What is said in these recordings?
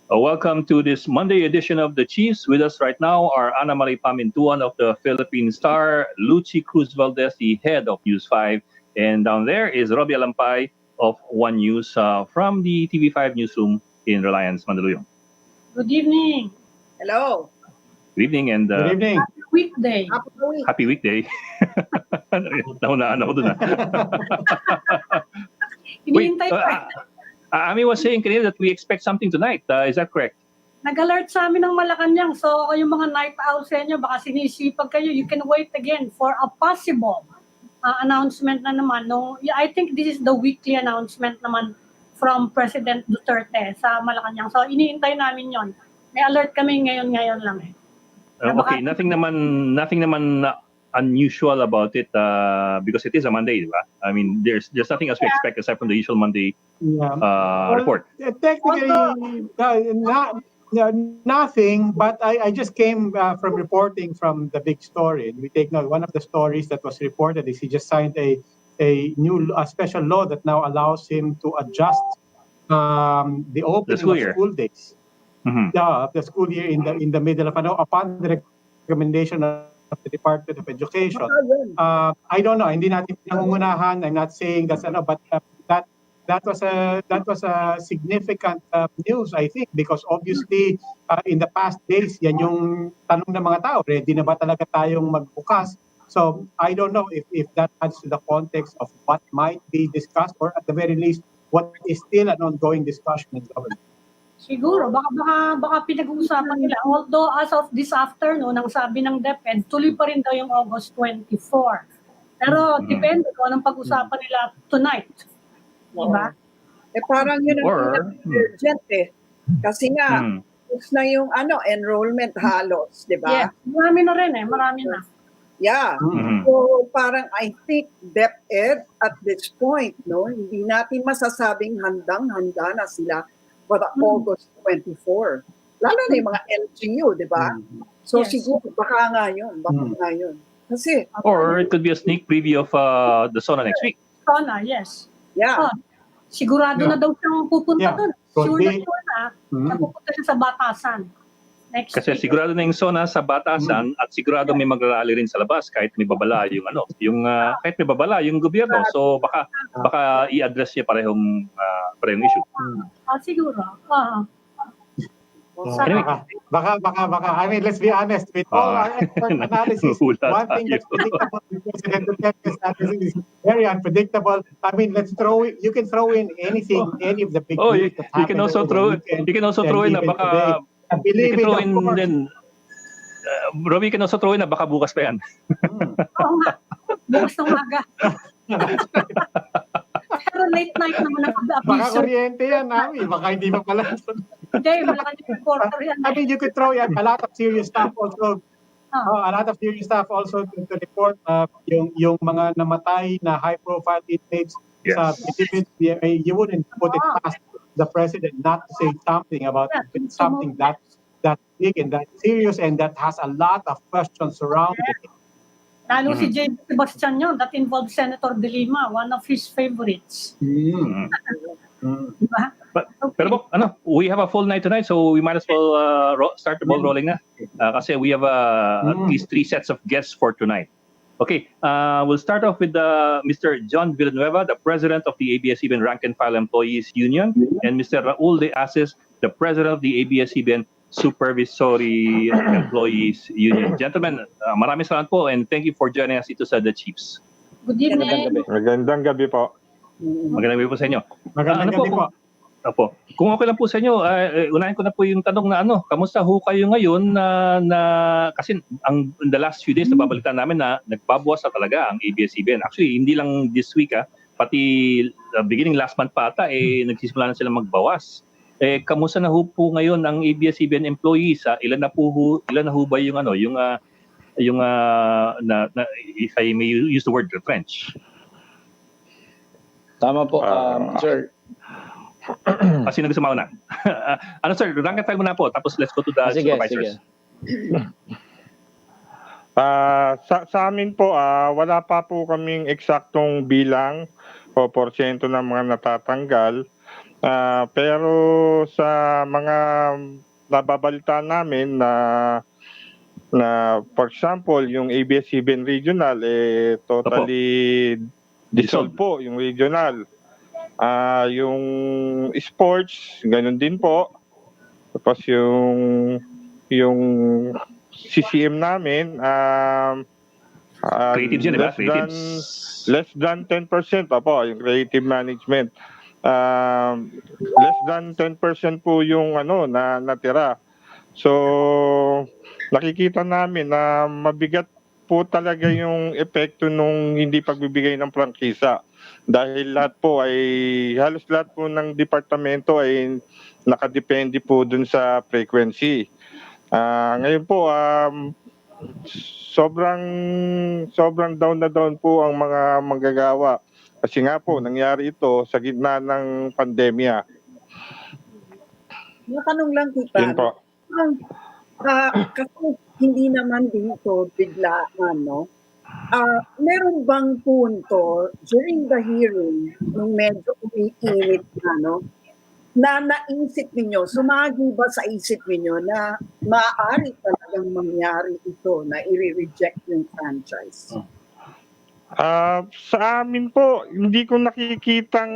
Welcome to this Monday edition of the Chiefs. With us right now are Ana Marie Pamintuan of the Philippine Star, Lucy Cruz Valdez, the head of News 5, and down there is Robbie Alampay of One News from the TV5 newsroom in Reliance, Mandaluyong. Good evening. Hello. Good evening and Good evening. Happy weekday. happy weekday. Naunaan ako dun. Wait, Hinihintay ko. Ami was saying kanina that we expect something tonight. Is that correct? Nag-alert sa amin ng Malacanang. So, yung mga night owls sa inyo, baka sinisipag kayo. You can wait again for a possible announcement na naman. No, I think this is the weekly announcement naman from President Duterte sa Malacanang. So, iniintay namin yon. May alert kami ngayon lang. Okay, nothing naman unusual about it because it is a Monday, diba? I mean, there's nothing else we expect aside from the usual Monday report. Technically, nothing, but I just came from reporting from the big story. We take note, one of the stories that was reported is he just signed a new special law that now allows him to adjust the opening of school days. The school year in the middle of upon the recommendation of the Department of Education. I don't know, hindi natin pinangungunahan. I'm not saying that's but that was a significant news, I think, because obviously in the past days yan yung tanong ng mga tao, ready na ba talaga tayong magbukas? So I don't know if that adds to the context of what might be discussed, or at the very least what is still an ongoing discussion in government. Siguro, baka pinag-uusapan nila. Although as of this afternoon, ang sabi ng DepEd, tuloy pa rin daw yung August 24. Pero depende kung anong pag-usapan nila tonight. Diba? Parang yun ang urgent eh. Kasi nga, na yung enrollment halos, di ba? Yeah, marami na rin marami na. Yeah. So parang I think DepEd at this point, no, hindi natin masasabing handang-handa na sila para August 24. Lalo na yung mga LGU, di ba? So siguro baka nga yun. Kasi or it could be a sneak preview of the SONA next week. SONA, yes. Yeah. Sigurado na daw siyang pupunta doon. Sure na pupunta siya sa batasan. Kasi sigurado na yung SONA sa batasan at sigurado may magrarally rin sa labas kahit may babala kahit may babala yung gobyerno. So baka i-address niya parehong issue. Siguro. Anyway, baka. I mean, let's be honest. With all our expert analysis, one thing that's predictable with President Duterte's analysis is very unpredictable. I mean, you can throw in anything, any of the big news that happened. You can also throw in na baka Robbie, can also throw in na baka bukas pa yan. Oo nga. Bukas ng umaga. Pero late night naman ang abiso. Baka kuryente yan, baka hindi pa pala. Hindi, malaki yung reporter yan. I mean, you could throw in a lot of serious stuff also. A lot of serious stuff also to report yung mga namatay na high-profile inmates sa Philippines. You wouldn't put it past the president not to say something about something that big and that serious and that has a lot of questions surrounding it. Lalo si J. Sebastian yun, that involves Senator De Lima, one of his favorites. Diba? Pero we have a full night tonight, so we might as well start the ball rolling na. Kasi we have at least 3 sets of guests for tonight. Okay, we'll start off with Mr. John Villanueva, the president of the ABS-CBN Rank and File Employees Union, and Mr. Raul de Asis, the president of the ABS-CBN Supervisory Employees Union. Gentlemen, maraming salamat po and thank you for joining us ito sa The Chiefs. Good evening. Magandang gabi po. Magandang gabi po sa inyo. Magandang gabi po. Opo. Kung okay lang po sa inyo, unahin ko na po yung tanong na kamusta ho kayo ngayon kasi in the last few days nababalitaan namin na nagbabawas na talaga ang ABS-CBN. Actually, hindi lang this week pati beginning last month pa ata nagsisimula na sila magbawas. Kamusta na ho po ngayon ang ABS-CBN employees? Ilan na ho ba yung if I may use the word retrench? Tama po, sir. Sino gusto mauna? Sir, rank and file muna po, tapos let's go to the supervisors. Sa amin po, wala pa po kaming eksaktong bilang o porsyento ng mga natatanggal. Pero sa mga nababalita namin na for example, yung ABS-CBN Regional, totally dissolved po yung regional. Yung sports, ganun din po. Tapos yung CCM namin, Creatives yun, di ba? less than 10% pa po, yung creative management. Less than 10% po yung na natira. So, nakikita namin na mabigat po talaga yung epekto nung hindi pagbibigay ng prangkisa. Dahil halos lahat po ng departamento ay nakadepende po dun sa frequency. Ngayon po, sobrang down na down po ang mga manggagawa. Kasi nga po, nangyari ito sa gitna ng pandemya. Matanong lang kita. Yun po. Kasi hindi naman dito biglaan, no? Meron bang punto during the hearing, nung medyo umiinit na naisip ninyo, sumagi ba sa isip ninyo na maaari talagang mangyari ito, na i-reject yung franchise? Sa amin po, hindi ko nakikitang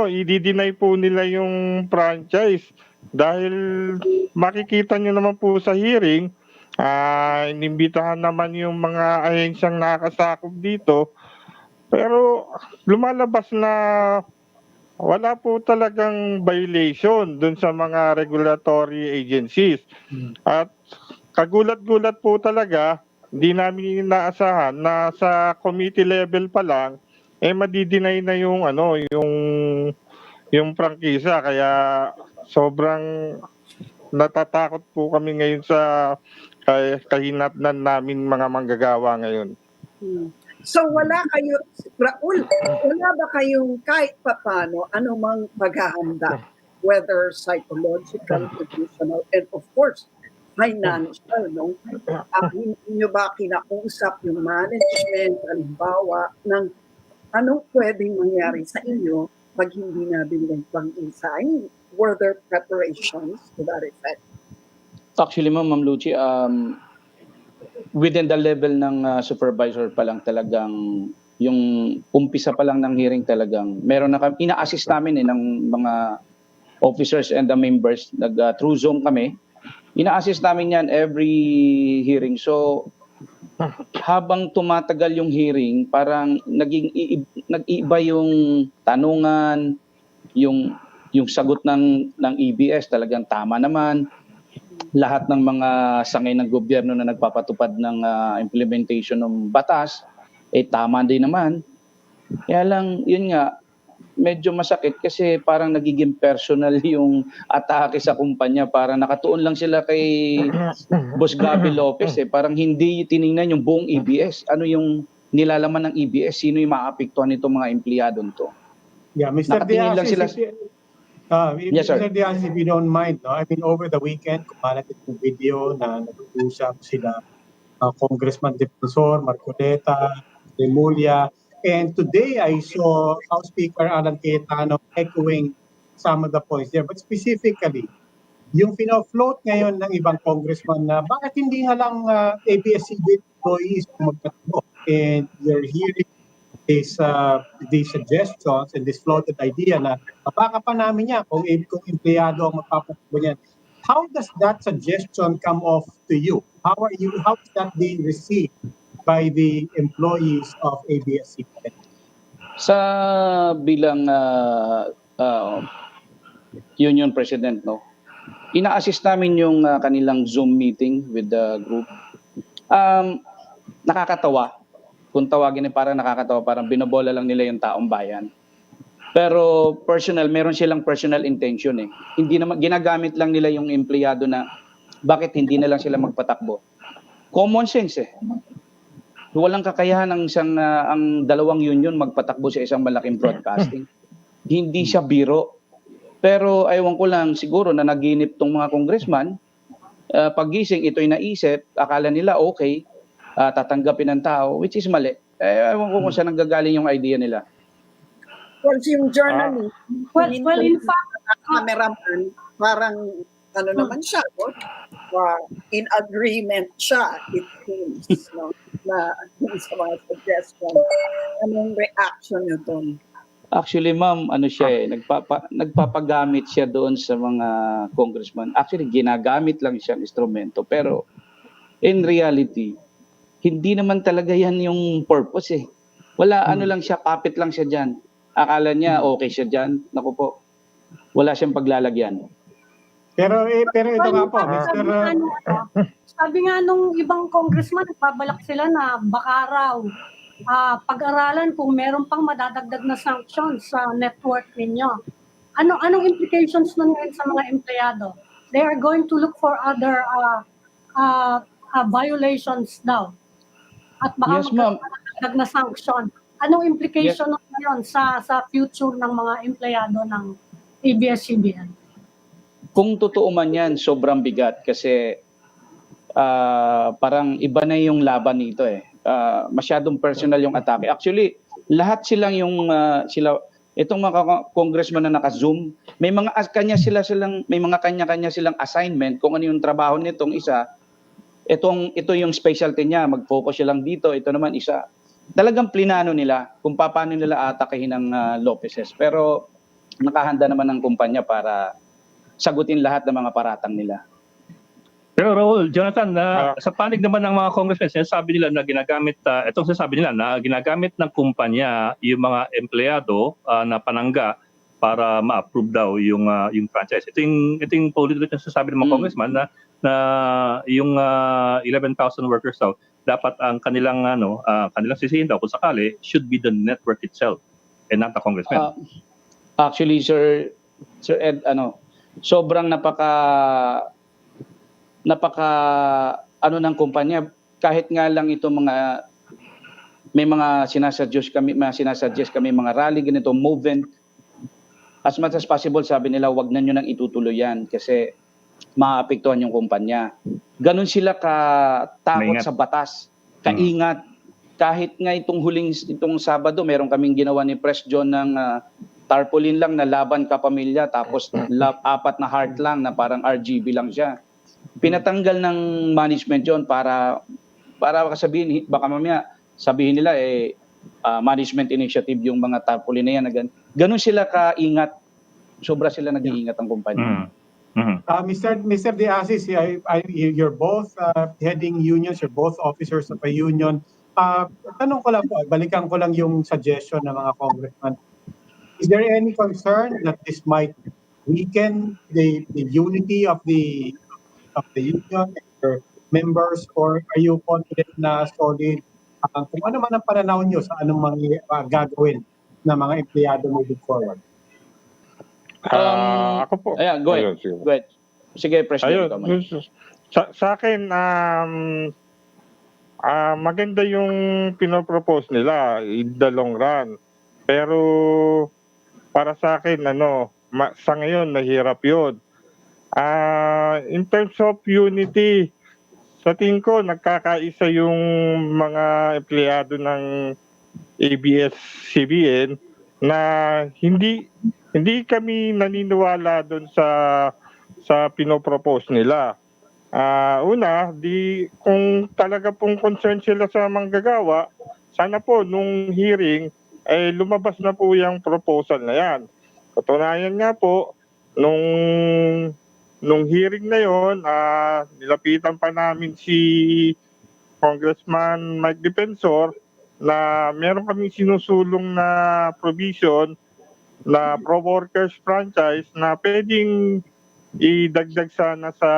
i-deny po nila yung franchise dahil makikita nyo naman po sa hearing, inimbitahan naman yung mga ahensyang nakasakop dito, pero lumalabas na wala po talagang violation dun sa mga regulatory agencies. At kagulat-gulat po talaga, hindi namin inaasahan na sa committee level pa lang madidinay na yung prangkisa, kaya sobrang natatakot po kami ngayon sa kahinatnan namin mga manggagawa ngayon. So wala kayo, Raul, wala ba kayong kahit papano anumang paghahanda, whether psychological, emotional, and of course, financial, no? Hindi nyo ba kinausap yung management, halimbawa, ng anong pwedeng mangyari sa inyo pag hindi nabili ng pang-isa? Were there preparations to that effect? Actually, Ma'am Lucy, within the level ng supervisor pa lang talagang yung umpisa pa lang ng hearing talagang meron na kami, ina-assist namin ng mga officers and the members, through Zoom kami, ina-assist namin yan every hearing. So habang tumatagal yung hearing, parang nag-iiba yung tanungan, yung sagot ng EBS talagang tama naman. Lahat ng mga sangay ng gobyerno na nagpapatupad ng implementation ng batas, tama din naman. Kaya lang, yun nga, medyo masakit kasi parang nagiging personal yung atake sa kumpanya. Parang nakatuon lang sila kay Boss Gabi Lopez. Parang hindi tiningnan yung buong EBS. Ano yung nilalaman ng EBS? Sino yung maapektuhan nitong mga empleyado nito? Yeah, Mr. Nakatingin lang sila. Yes, sir. Mr. Diaz, if you don't mind, no? I mean, over the weekend, kumalat yung video na nag-uusap sila Congressman Defensor, Marcoleta, Remulla. And today I saw House Speaker Alan Cayetano echoing some of the points there. But specifically, yung pino-float ngayon ng ibang congressman na bakit hindi nga lang ABS-CBN employees magtatakbo? And you're hearing these suggestions and this floated idea na baka pa namin niya kung empleyado ang magpapatakbo niyan. How does that suggestion come off to you? How is that being received by the employees of ABS-CBN? Sa bilang union president, no, ina-assist namin yung kanilang Zoom meeting with the group. Nakakatawa. Kung tawagin parang nakakatawa, parang binobola lang nila yung taong bayan. Pero meron silang personal intention eh. Hindi naman, ginagamit lang nila yung empleyado na bakit hindi na lang sila magpatakbo. Common sense eh. Walang kakayahan ang dalawang union magpatakbo sa isang malaking broadcasting. Hindi siya biro. Pero ewan ko lang, siguro na naginip tong mga congressman, paggising ito'y naisip, akala nila okay, tatanggapin ng tao, which is mali. Ewan ko kung saan nanggagaling yung idea nila. Kasi yung journalist, Well, in fact, cameraman, parang ano naman siya, no? In agreement siya, it seems, no? Na sa mga suggestions. Anong reaction niyo doon? Actually, ma'am, ano siya nagpapagamit siya doon sa mga congressman. Actually, ginagamit lang siyang instrumento. Pero, in reality, hindi naman talaga yan yung purpose eh. Wala, ano lang siya, puppet lang siya dyan. Akala niya okay siya dyan. Naku po, wala siyang paglalagyan. Pero ito nga po, Mr. Sabi nga nung ibang congressman, nagbabalak sila na baka raw pag-aralan kung meron pang madadagdag na sanctions sa network ninyo. Anong implications nun ngayon sa mga empleyado? They are going to look for other violations daw. At baka Yes, ma'am. madadagdag na sanction. Anong implication nun ngayon sa future ng mga empleyado ng ABS-CBN? Kung totoo man yan, sobrang bigat kasi parang iba na yung laban nito eh. Masyadong personal yung atake. Actually, lahat silang itong mga congressman na naka-Zoom, may mga kanya-kanya silang assignment kung ano yung trabaho nitong isa. Ito yung specialty niya, mag-focus siya lang dito, ito naman isa. Talagang plinano nila kung paano nila atakehin ng Lopezes. Pero nakahanda naman ng kumpanya para sagutin lahat ng mga paratang nila. Pero Raul, Jonathan, sa panig naman ng mga congressmen, sinasabi nila na ginagamit, itong sinasabi nila na ginagamit ng kumpanya yung mga empleyado na panangga para ma-approve daw yung franchise. Ito yung politik na sinasabi ng mga congressman na yung 11,000 workers daw, dapat ang kanilang sisihin daw kung sakali should be the network itself and not the congressman. Actually, Sir Ed, sobrang napaka ng kumpanya, kahit nga lang ito may mga sinasuggest kami mga rally ganito, movement, as much as possible sabi nila wag na nyo nang itutuloy yan kasi maapektuhan yung kumpanya. Ganon sila katakot sa batas, kaingat. Kahit nga itong Sabado meron kaming ginawa ni Press John ng tarpaulin lang na laban kapamilya, tapos 4 na heart lang na parang RGB lang siya. Pinatanggal ng management yon para sabihin, baka mamaya sabihin nila management initiative yung mga tarpaulin na yan. Ganun sila kaingat, sobra sila nag-iingat ang kumpanya. Mr. De Asis, you're both heading unions, you're both officers of a union. Tanong ko lang po, balikan ko lang yung suggestion ng mga congressman. Is there any concern that this might weaken the unity of the union and your members, or are you confident na solid kung ano man ang pananaw nyo sa anong mga gagawin ng mga empleyado moving forward? Ako po. Ayan, go ahead. Sige, President. Sa akin, maganda yung pinopropose nila in the long run. Pero para sa akin, sa ngayon, nahirap yun. In terms of unity, sa tingin ko, nagkakaisa yung mga empleyado ng ABS-CBN na hindi kami naniniwala doon sa pinopropose nila. Una, kung talaga pong concern sila sa manggagawa, sana po nung hearing lumabas na po yung proposal na yan. Katunayan nga po, nung hearing na yon, nilapitan pa namin si Congressman Mike Defensor na meron kaming sinusulong na provision na pro-workers franchise na pwedeng idagdag sana sa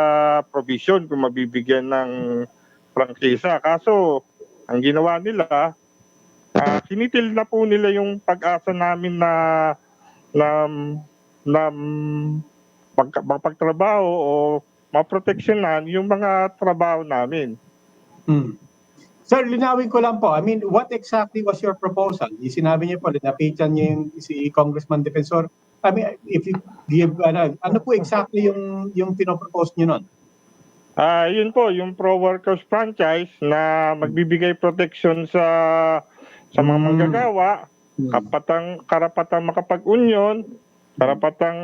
provision kung mabibigyan ng prangkisa. Kaso, ang ginawa nila, sinitil na po nila yung pag-asa namin na magpagtrabaho o maproteksyonan yung mga trabaho namin. Sir, linawin ko lang po. I mean, what exactly was your proposal? Sinabi niyo po, linapitan niyo si Congressman Defensor. I mean, if you give, ano po exactly yung pinopropose niyo nun? Yun po, yung pro-workers franchise na magbibigay protection sa mga manggagawa karapatang makapag-union, karapatang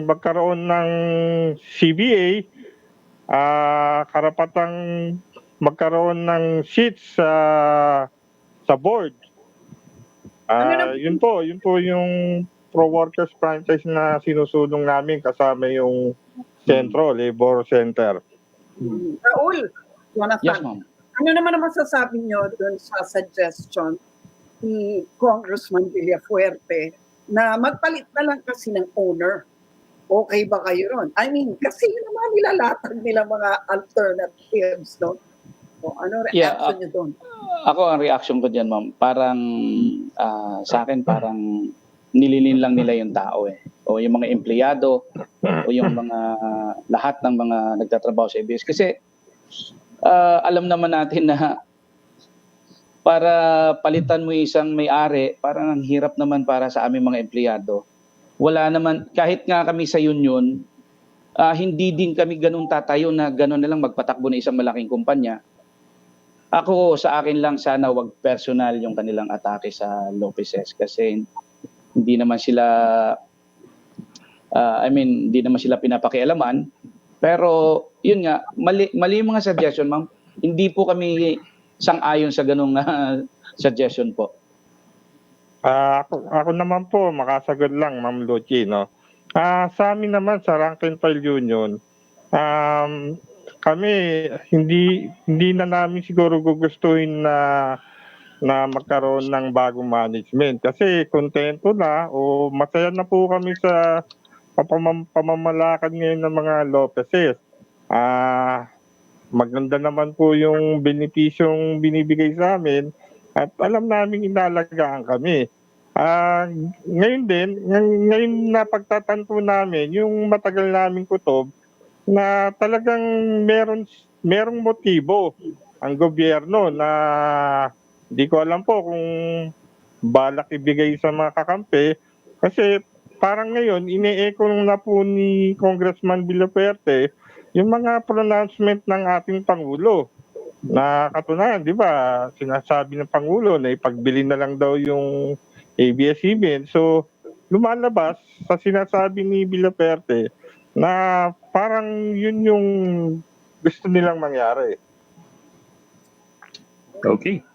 magkaroon ng CBA, karapatang magkaroon ng seats sa board. Yun po yung pro-workers franchise na sinusulong namin kasama yung Centro Labor Center. Raul, Jonathan, Yes, ma'am. ano naman ang masasabi nyo dun sa suggestion ni Congressman Villafuerte na magpalit na lang kasi ng owner? Okay ba kayo ron? I mean, kasi yun naman nilalatag nila mga alternatives, no? O, ano reaction nyo doon? Ako, ang reaction ko dyan, ma'am, parang sa akin, parang nililin lang nila yung tao eh. O yung mga empleyado, o yung mga lahat ng mga nagtatrabaho sa ABS. Kasi alam naman natin na para palitan mo isang may-ari, parang ang hirap naman para sa aming mga empleyado. Wala naman, kahit nga kami sa union, hindi din kami ganun tatayo na ganun na lang magpatakbo na isang malaking kumpanya. Ako, sa akin lang sana wag personal yung kanilang atake sa Lopezes kasi hindi naman sila hindi naman sila pinapakialaman. Pero yun nga, mali yung mga suggestion, ma'am. Hindi po kami sang-ayon sa ganung suggestion po. Ako naman po, makasagot lang, Ma'am Lucy, no? Sa amin naman, sa Rank and File Union, kami, hindi na namin siguro gugustuhin na magkaroon ng bagong management. Kasi kontento na o masaya na po kami sa pamamalakad ngayon ng mga Lopezes. Maganda naman po yung benepisyong binibigay sa amin at alam namin inalagaan kami. Ngayon na pagtatanto namin yung matagal naming kutob na talagang merong motibo ang gobyerno na di ko alam po kung balak ibigay sa mga kakampi kasi parang ngayon ine-echo na po ni Congressman Villafuerte yung mga pronouncement ng ating Pangulo na katunayan, di ba, sinasabi ng Pangulo na ipagbili na lang daw yung ABS-CBN. So, lumalabas sa sinasabi ni Villafuerte na parang yun yung gusto nilang mangyari. Okay.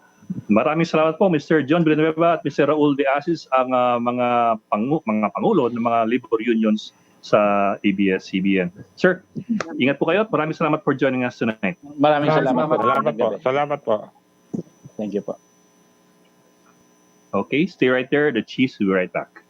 Maraming salamat po Mr. John Villanueva at Mr. Raul de Asis, ang mga pangulo ng mga labor unions sa ABS-CBN. Sir, ingat po kayo at maraming salamat for joining us tonight. Maraming salamat po. Salamat po. Thank you po. Okay, stay right there. The Chiefs will be right back.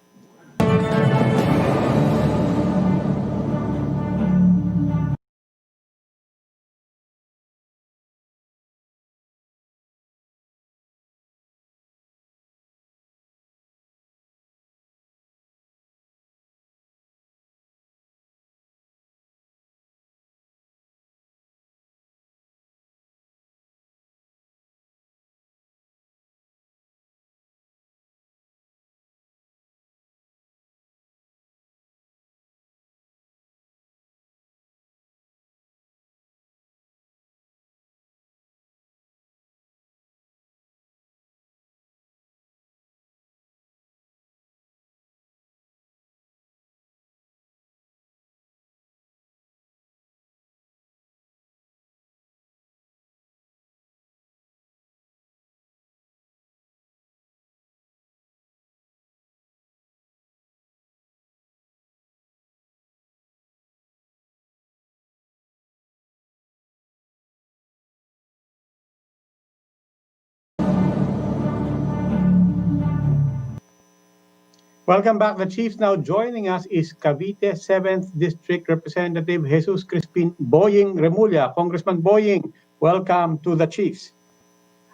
Welcome back. The Chiefs. Now joining us is Cavite 7th District Representative Jesus Crispin Remulla. Congressman Boying, welcome to the Chiefs.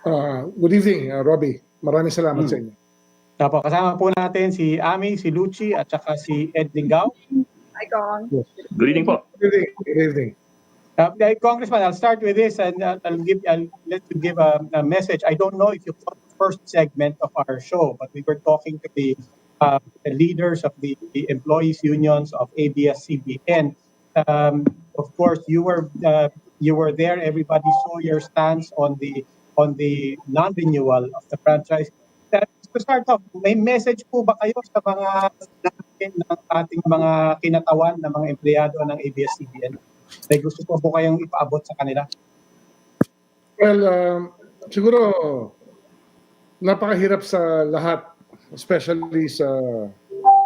Good evening, Robbie. Maraming salamat sa inyo. Tapo, kasama po natin si Ami, si Lucy, at saka si Ed Lingao. Hi, Kong. Yes. Good evening po. Good evening. Congressman, I'll start with this and I'll let you give a message. I don't know if you caught the first segment of our show, but we were talking to the leaders of the employees unions of ABS-CBN. Of course, you were there. Everybody saw your stance on the non-renewal of the franchise. to start off, may message po ba kayo sa mga ng ating mga kinatawan ng mga empleyado ng ABS-CBN? May gusto po kayong ipaabot sa kanila? Well, siguro napakahirap sa lahat, especially sa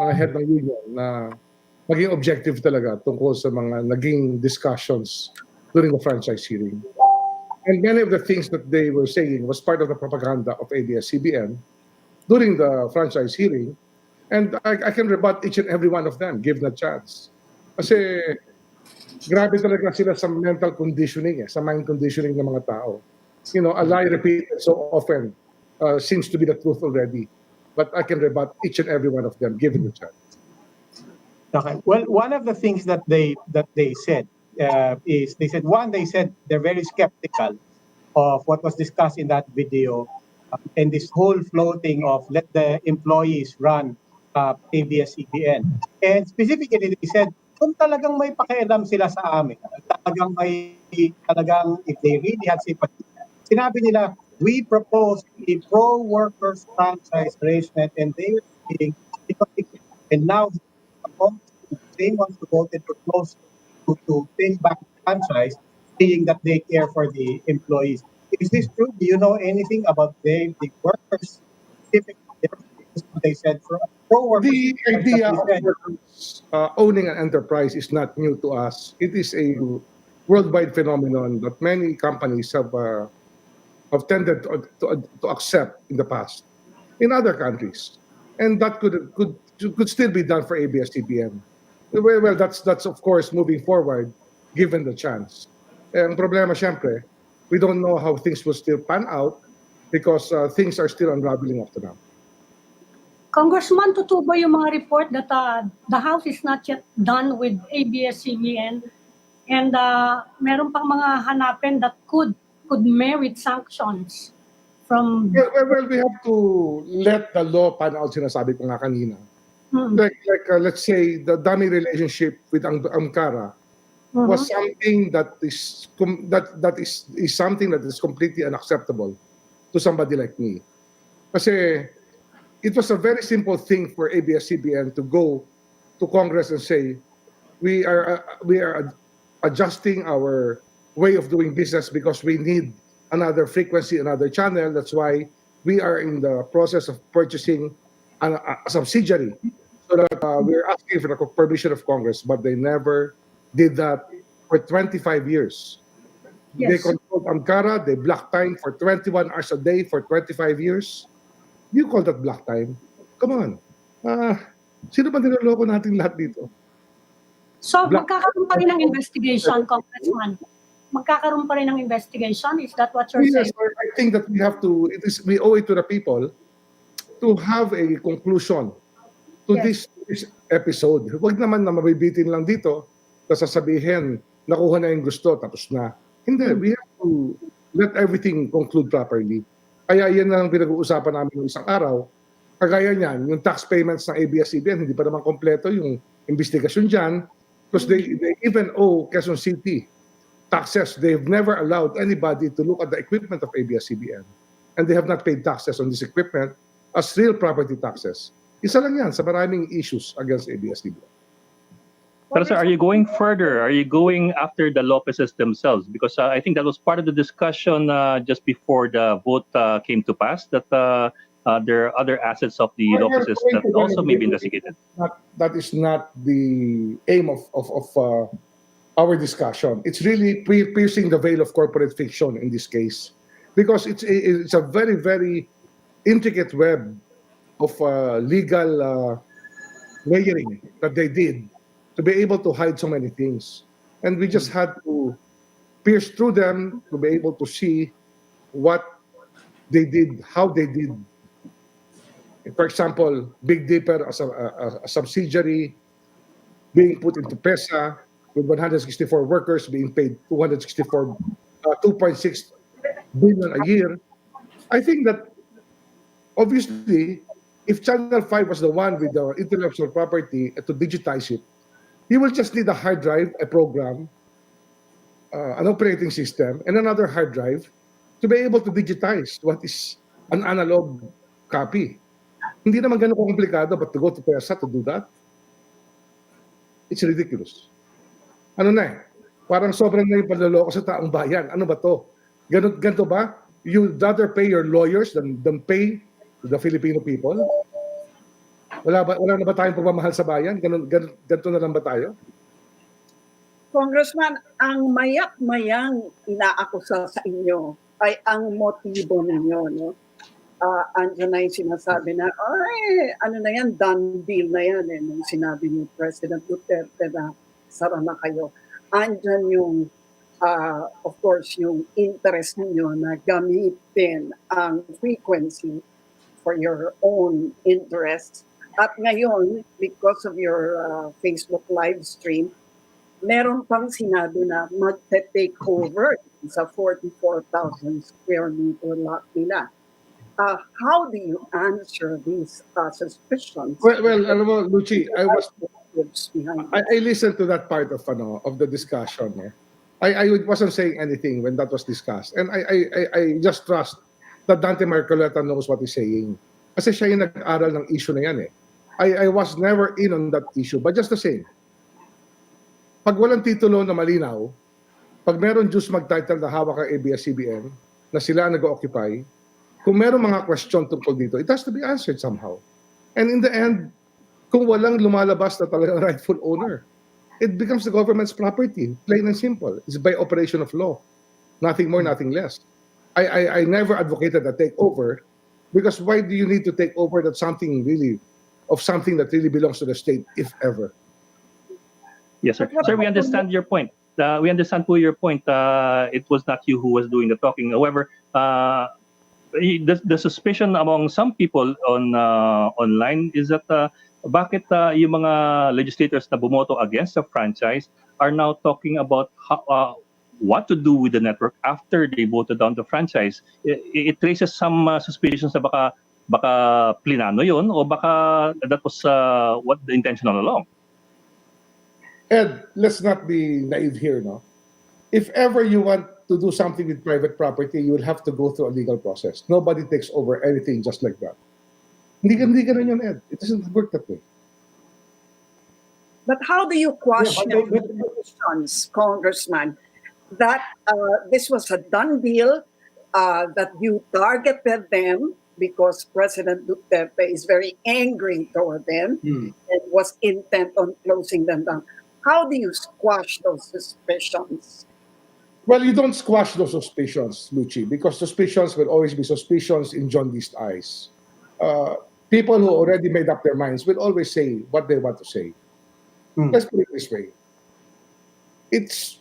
mga head ng union na maging objective talaga tungkol sa mga naging discussions during the franchise hearing. And many of the things that they were saying was part of the propaganda of ABS-CBN during the franchise hearing. And I can rebut each and every one of them, given a chance. Kasi grabe talaga sila sa mental conditioning, sa mind conditioning ng mga tao. You know, a lie repeated so often seems to be the truth already. But I can rebut each and every one of them, given the chance. Okay. Well, one of the things that they said is they said they're very skeptical of what was discussed in that video and this whole floating of let the employees run ABS-CBN. And specifically, they said, kung talagang may pakialam sila sa amin, talagang if they really had sympathy, sinabi nila, we proposed a pro-workers franchise arrangement and they were saying, and now the same ones who voted to close to take back the franchise, saying that they care for the employees. Is this true? Do you know anything about the workers? What they said for pro-workers. The idea of workers owning an enterprise is not new to us. It is a worldwide phenomenon that many companies have tended to accept in the past in other countries, and that could still be done for ABS-CBN. Well, that's of course moving forward, given the chance. Ang problema, syempre, we don't know how things will still pan out because things are still unraveling up to now. Congressman, totoo ba yung mga report that the House is not yet done with ABS-CBN and meron pang mga hanapin that could merit sanctions from... Well, we have to let the law pan out, sinasabi ko nga kanina. Like let's say the dummy relationship with Ankara was something that is something that is completely unacceptable to somebody like me. Kasi it was a very simple thing for ABS-CBN to go to Congress and say we are adjusting our way of doing business because we need another frequency, another channel. That's why we are in the process of purchasing a subsidiary. So that we're asking for the permission of Congress, but they never did that for 25 years. Yes. They controlled Ankara, they blocked time for 21 hours a day for 25 years. You call that block time? Come on. Sino ba niloloko natin lahat dito? So, magkakaroon pa rin ng investigation, Congressman? Magkakaroon pa rin ng investigation? Is that what you're Yes, saying? I think that we owe it to the people to have a conclusion to Yes. this episode. Huwag naman na mabibitin lang dito na sasabihin, nakuha na yung gusto, tapos na. Hindi, we have to let everything conclude properly. Kaya yan na lang pinag-uusapan namin ng isang araw. Kagaya niyan, yung tax payments ng ABS-CBN, hindi pa naman kompleto yung investigasyon dyan because they even owe Quezon City taxes. They've never allowed anybody to look at the equipment of ABS-CBN. And they have not paid taxes on this equipment as real property taxes. Isa lang yan sa maraming issues against ABS-CBN. Pero sir, are you going further? Are you going after the Lopezes themselves? Because I think that was part of the discussion just before the vote came to pass, that there are other assets of the Lopezes that also may be investigated. That is not the aim of our discussion. It's really piercing the veil of corporate fiction in this case. Because it's a very, very intricate web of legal layering that they did to be able to hide so many things. And we just had to pierce through them to be able to see what they did, how they did. For example, Big Dipper as a subsidiary being put into PESA with 164 workers being paid 2.6 billion a year. I think that obviously, if Channel 5 was the one with the intellectual property to digitize it, you will just need a hard drive, a program, an operating system, and another hard drive to be able to digitize what is an analog copy. Hindi naman ganun komplikado, but to go to PESA to do that, it's ridiculous. Ano na eh, parang sobrang na yung panloloko sa taong bayan. Ano ba to? Ganito ba? You'd rather pay your lawyers than pay the Filipino people? Wala na ba tayong pagmamahal sa bayan? Ganito na lang ba tayo? Congressman, ang mayak-mayang inaakusa sa inyo ay ang motibo ninyo, no? Andiyan na yung sinasabi na, ay, ano na yan, done deal na yan, eh, nung sinabi ni President Duterte na sara na kayo. Andiyan yung, of course, yung interest ninyo na gamitin ang frequency for your own interests. At ngayon, because of your Facebook live stream, meron pang sinabi na magte-take over sa 44,000 square meter lot nila. How do you answer these suspicions? Well, alam mo, Lucy, I listened to that part of the discussion. Eh. I wasn't saying anything when that was discussed, and I just trust that Dante Marcoleta knows what he's saying. Kasi siya yung nag-aral ng issue na yan eh. I was never in on that issue, but just the same. Pag walang titulo na malinaw, pag meron juice mag-title na hawak ang ABS-CBN, na sila nag-occupy, kung meron mga question tungkol dito, it has to be answered somehow. And in the end, kung walang lumalabas na talagang rightful owner, it becomes the government's property, plain and simple. It's by operation of law. Nothing more, nothing less. I never advocated a takeover, because why do you need to take over something that really belongs to the state, if ever? Yes, sir. Sir, we understand your point. We understand your point. It was not you who was doing the talking. However, the suspicion among some people online is that bakit yung mga legislators na bumoto against the franchise are now talking about what to do with the network after they voted down the franchise. It raises some suspicions na baka plinano yun, o baka that was what the intention all along. Ed, let's not be naive here, no? If ever you want to do something with private property, you will have to go through a legal process. Nobody takes over anything just like that. Hindi ganun yun, Ed. It doesn't work that way. But how do you question the positions, Congressman, that this was a done deal, that you targeted them because President Duterte is very angry toward them and was intent on closing them down? How do you squash those suspicions? Well, you don't squash those suspicions, Lucy, because suspicions will always be suspicions in jaundiced eyes. People who already made up their minds will always say what they want to say. Let's put it this way. It's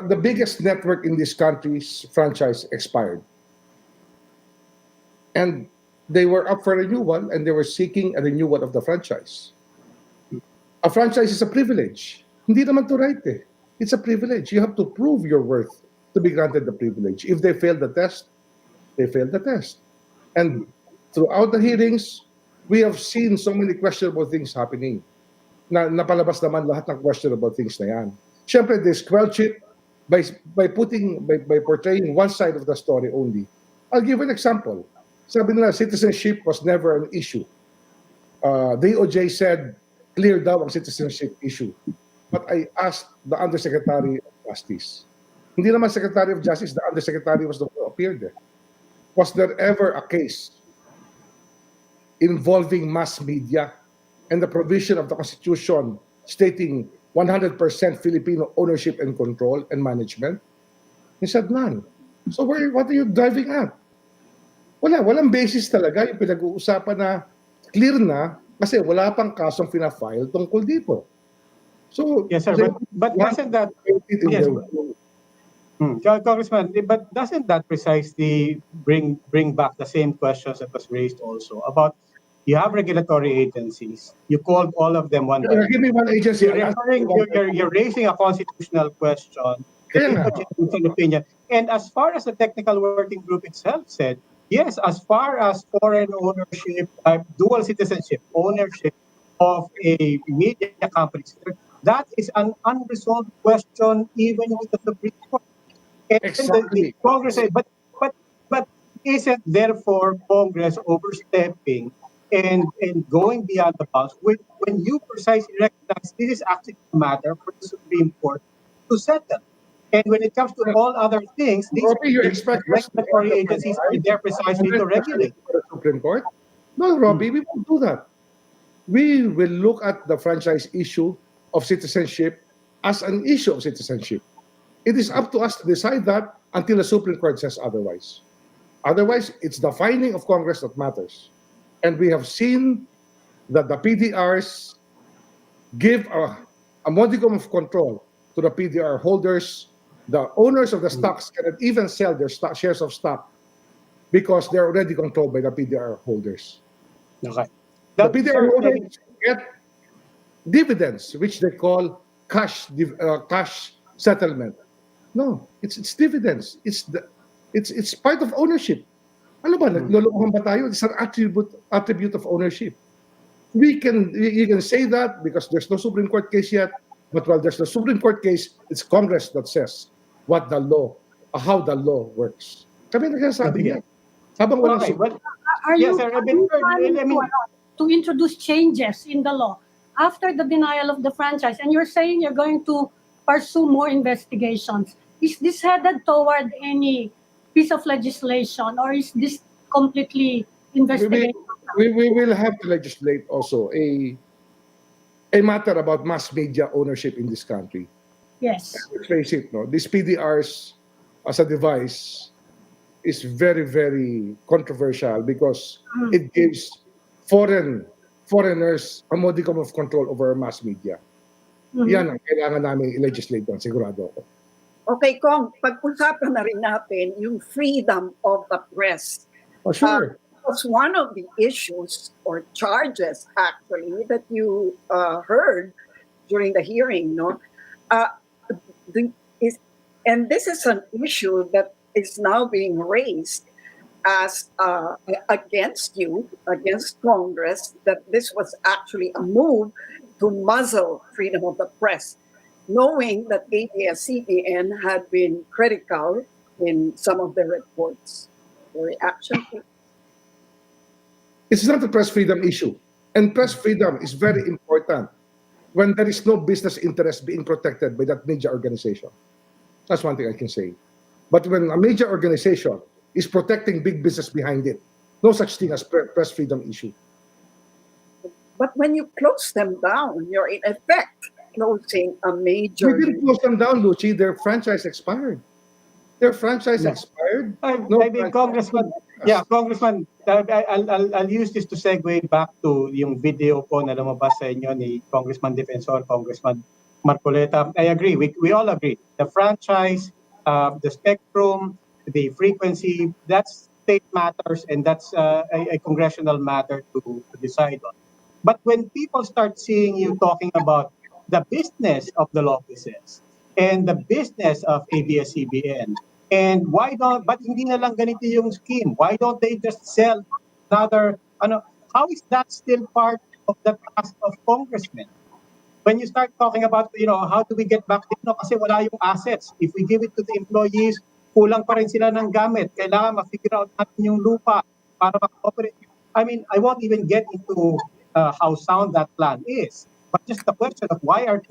the biggest network in this country's franchise expired. And they were up for renewal, and they were seeking a renewal of the franchise. A franchise is a privilege. Hindi naman to right eh. It's a privilege. You have to prove your worth to be granted the privilege. If they fail the test, they fail the test. And throughout the hearings, we have seen so many questionable things happening. Napalabas naman lahat ng questionable things na yan. Siyempre, they squelch it by portraying one side of the story only. I'll give an example. Sabi nila, citizenship was never an issue. DOJ said, clear daw ang citizenship issue. But I asked the Undersecretary of Justice. Hindi naman Secretary of Justice, the Undersecretary was the one who appeared there. Was there ever a case involving mass media and the provision of the Constitution stating 100% Filipino ownership and control and management? He said none. So what are you driving at? Walang basis talaga yung pinag-uusapan na clear na kasi wala pang kasong fina-file tungkol dito. So, yes, sir. But doesn't that, yes, Congressman, but doesn't that precisely bring back the same questions that was raised also about you have regulatory agencies, you called all of them one by one. Give me one agency. You're raising a constitutional question, the opinion. And as far as the technical working group itself said, yes, as far as foreign ownership, dual citizenship, ownership of a media company, that is an unresolved question even with the Supreme Court. Exactly. The Congress, but isn't therefore Congress overstepping and going beyond the bounds, when you precisely recognize this is actually a matter for the Supreme Court to settle. And when it comes to all other things, these Robbie, you expect us to regulatory the agencies are there precisely and to then regulate. for the Supreme Court? No, Robbie, we won't do that. We will look at the franchise issue of citizenship as an issue of citizenship. It is up to us to decide that until the Supreme Court says otherwise. Otherwise, it's the finding of Congress that matters. And we have seen that the PDRs give a modicum of control to the PDR holders. The owners of the stocks cannot even sell their shares of stock because they're already controlled by the PDR holders. Okay. The PDR holders get dividends, which they call cash settlement. No, it's dividends. It's part of ownership. Ano ba, naglolokohan ba tayo? It's an attribute of ownership. You can say that because there's no Supreme Court case yet, but while there's no Supreme Court case, it's Congress that says what the law, how the law works. Kami nagsasabi yan. Habang walang Okay, well, Are yes, you, sir. are you planning to introduce changes in the law after the denial of the franchise? And you're saying you're going to pursue more investigations. Is this headed toward any piece of legislation, or is this completely investigation? We will have to legislate also a matter about mass media ownership in this country. Yes. Let's face it, no, these PDRs as a device is very, very controversial because it gives foreigners a modicum of control over mass media. Yan ang kailangan namin i-legislate doon, sigurado ako. Okay, Kong, pag-usapan na rin natin yung freedom of the press. Oh, sure. Was one of the issues or charges actually that you heard during the hearing, no? And this is an issue that is now being raised as against you, against Congress, that this was actually a move to muzzle freedom of the press, knowing that ABS-CBN had been critical in some of the reports. Your reaction, please. It's not a press freedom issue. And press freedom is very important when there is no business interest being protected by that major organization. That's one thing I can say. But when a major organization is protecting big business behind it, no such thing as press freedom issue. But when you close them down, you're in effect closing a major... We didn't close them down, Lucy. Their franchise expired. Their franchise expired. I mean, Congressman, Congressman, I'll use this to segue back to yung video po na lumabas sa inyo ni Congressman Defensor, Congressman Marcoleta. I agree. We all agree. The franchise, the spectrum, the frequency, that's state matters, and that's a congressional matter to decide on. But when people start seeing you talking about the business of the law offices and the business of ABS-CBN, and but hindi na lang ganito yung scheme, why don't they just sell another, how is that still part of the task of congressmen? When you start talking about, how do we get back, kasi wala yung assets. If we give it to the employees, kulang pa rin sila ng gamit. Kailangan ma-figure out natin yung lupa para mag-operate. I mean, I won't even get into how sound that plan is. But just the question of why are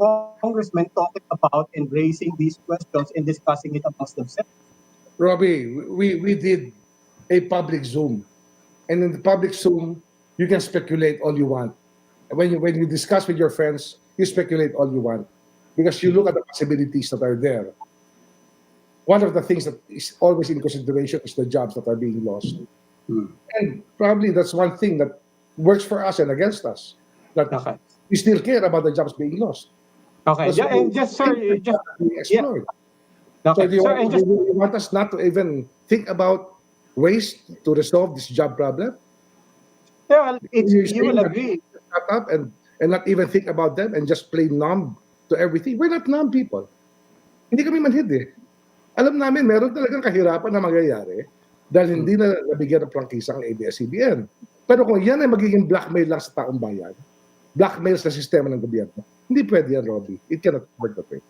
congressmen talking about and raising these questions and discussing it amongst themselves? Robbie, we did a public Zoom. And in the public Zoom, you can speculate all you want. When you discuss with your friends, you speculate all you want. Because you look at the possibilities that are there. One of the things that is always in consideration is the jobs that are being lost. And probably that's one thing that works for us and against us. That we still care about the jobs being lost. Okay, and just sir, just explored. Okay, So do you, sir, and just you want us not to even think about ways to resolve this job problem? well, you will agree. Shut up and not even think about them and just play numb to everything. We're not numb people. Hindi kami manhid eh. Alam namin, meron talagang kahirapan na mangyayari dahil hindi na nabigyan ng prangkisa ang ABS-CBN. Pero kung yan ay magiging blackmail lang sa taong bayan, blackmail sa sistema ng gobyerno, hindi pwede yan, Robbie. It cannot work that way.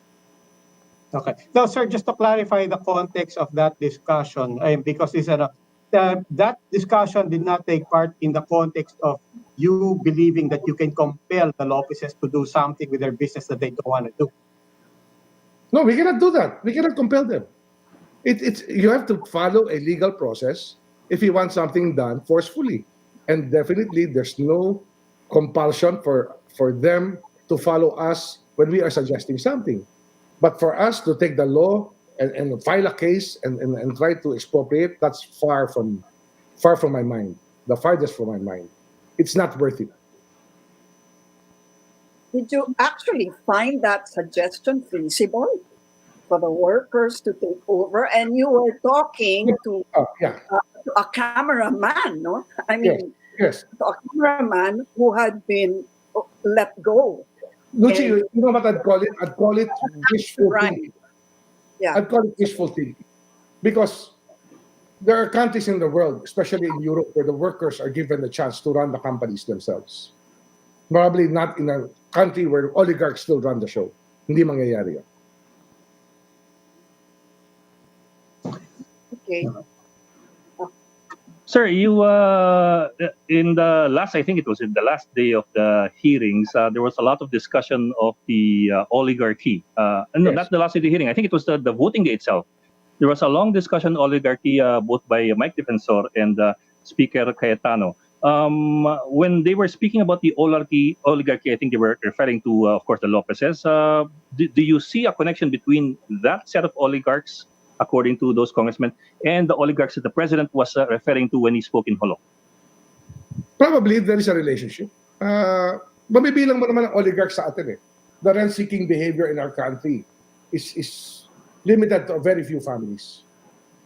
Okay. Now, sir, just to clarify the context of that discussion, because that discussion did not take part in the context of you believing that you can compel the law officers to do something with their business that they don't want to do. No, we cannot do that. We cannot compel them. You have to follow a legal process if you want something done forcefully. And definitely there's no compulsion for them to follow us when we are suggesting something. But for us to take the law and file a case and try to expropriate, that's far from my mind. The farthest from my mind. It's not worth it. Did you actually find that suggestion feasible for the workers to take over? And you were talking to a cameraman, no? I mean, Yes. to a cameraman who had been let go. Lucy, you know what I'd call it? I'd call it wishful Right. thinking. Yeah. I'd call it wishful thinking. Because there are countries in the world, especially in Europe, where the workers are given the chance to run the companies themselves. Probably not in a country where oligarchs still run the show. Hindi mangyayari yan. Okay. Sir, you in the last, I think it was in the last day of the hearings, there was a lot of discussion of the oligarchy. No, Yes. not the last day of the hearing. I think it was the voting day itself. There was a long discussion oligarchy both by Mike Defensor and Speaker Cayetano. When they were speaking about the oligarchy, I think they were referring to, of course, the Lopezes. Do you see a connection between that set of oligarchs, according to those congressmen, and the oligarchs that the president was referring to when he spoke in Holo? Probably there is a relationship. Mabibilang mo naman ang oligarchs sa atin eh. The rent-seeking behavior in our country is limited to very few families.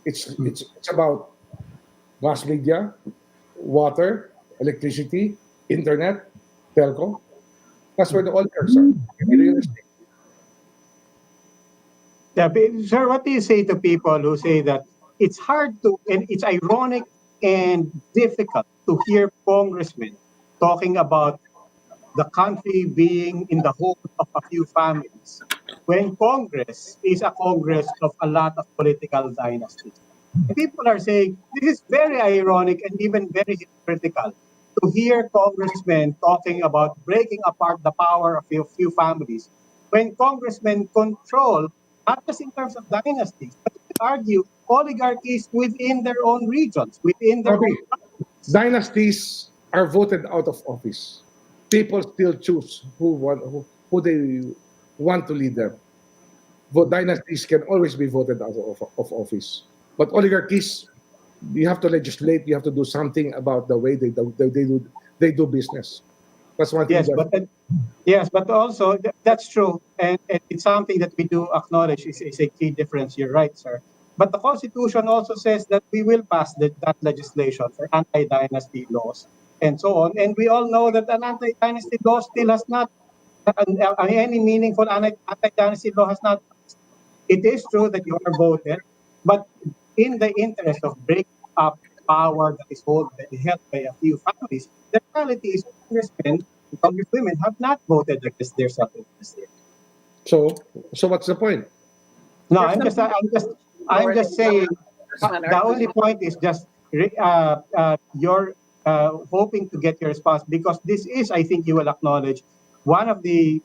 It's about mass media, water, electricity, internet, telco. That's where the oligarchs are. Real estate. Yeah, sir, what do you say to people who say that it's hard to, and it's ironic and difficult to hear congressmen talking about the country being in the hold of a few families, when Congress is a Congress of a lot of political dynasties? People are saying this is very ironic and even very hypocritical to hear congressmen talking about breaking apart the power of a few families, when congressmen control, not just in terms of dynasties, but to argue oligarchies within their own regions, within their Okay. own countries. Dynasties are voted out of office. People still choose who they want to lead them. But dynasties can always be voted out of office. But oligarchies, you have to legislate. You have to do something about the way they do business. That's one thing. Yes, but also that's true, and it's something that we do acknowledge is a key difference. You're right, sir. But the Constitution also says that we will pass that legislation for anti-dynasty laws and so on. And we all know that an anti-dynasty law still has not, any meaningful anti-dynasty law has not passed. It is true that you are voted, but in the interest of breaking up power that is held by a few families, the reality is congressmen and congresswomen have not voted against their self-interest. So what's the point? No, I'm just saying. The only point is just you're hoping to get your response, because this is, I think you will acknowledge, one of the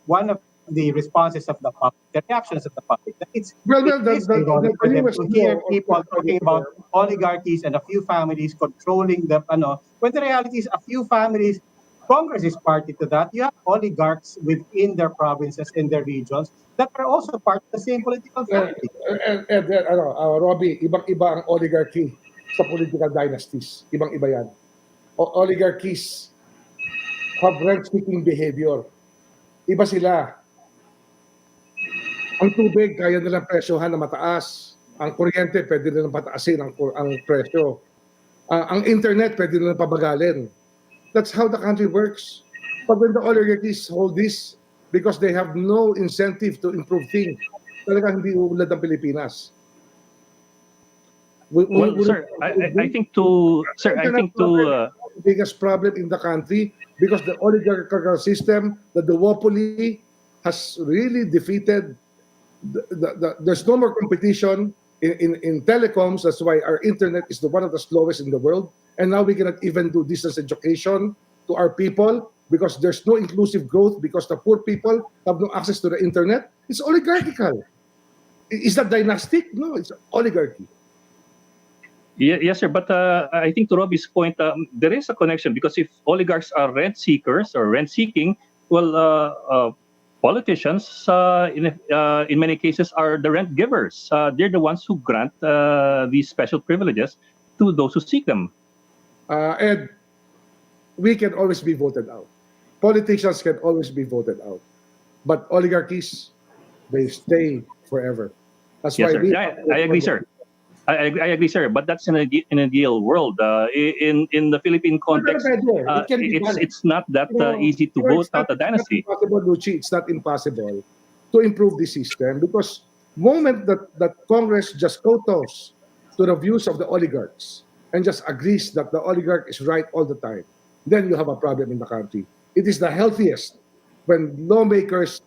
responses of the public, the reactions of the public. It's ironic for them to hear people talking about oligarchies and a few families controlling them. When the reality is a few families, Congress is party to that. You have oligarchs within their provinces and their regions that are also part of the same political family. Robbie, ibang-iba ang oligarchy sa political dynasties. Ibang-iba yan. Oligarchies have rent-seeking behavior. Iba sila. Ang tubig, kaya nilang presyohan na mataas. Ang kuryente, pwede nilang pataasin ang presyo. Ang internet, pwede nilang pabagalin. That's how the country works. But when the oligarchies hold this, because they have no incentive to improve things, talaga hindi ulad ang Pilipinas. Sir, I think the biggest problem in the country, because the oligarchical system, the duopoly, has really defeated. There's no more competition in telecoms. That's why our internet is one of the slowest in the world. And now we cannot even do distance education to to our people because there's no inclusive growth because the poor people have no access to the internet. It's oligarchical. Is that dynastic? No, it's oligarchy. Yes, sir. But I think to Robbie's point, there is a connection because if oligarchs are rent seekers or rent seeking, well, politicians in many cases are the rent givers. They're the ones who grant these special privileges to those who seek them. And we can always be voted out. Politicians can always be voted out. But oligarchies, they stay forever. That's Yes, why sir. I agree, sir. I agree, sir. But that's in an ideal world. In the Philippine context, It can be done. it's not that easy to vote out a dynasty. It's not impossible, Luchi. It's not impossible to improve the system because moment that Congress just kowtows to the views of the oligarchs and just agrees that the oligarch is right all the time, then you have a problem in the country. It is the healthiest when lawmakers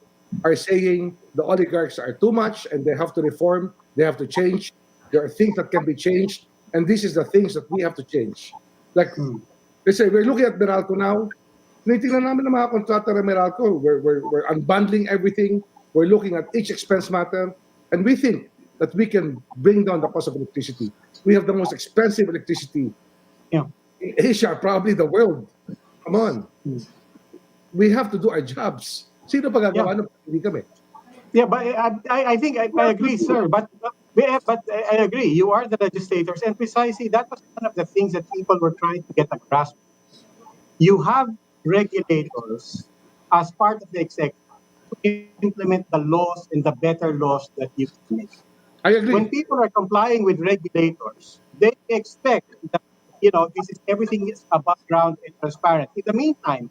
are saying the oligarchs are too much and they have to reform, they have to change. There are things that can be changed, and this is the things that we have to change. Like, let's say, we're looking at Meralco now. Tinitingnan namin ng mga kontrata ng Meralco. We're unbundling everything. We're looking at each expense matter, and we think that we can bring down the cost of electricity. We have the most expensive electricity in Asia, probably the world. Come on. We have to do our jobs. Sino pa gagawa ng hindi kami? Yeah, but I think I agree, sir. But I agree. You are the legislators, and precisely that was one of the things that people were trying to get a grasp. You have regulators as part of the executive to implement the laws and the better laws that you make. I agree. When people are complying with regulators, they expect that this is everything is above ground and transparent. In the meantime,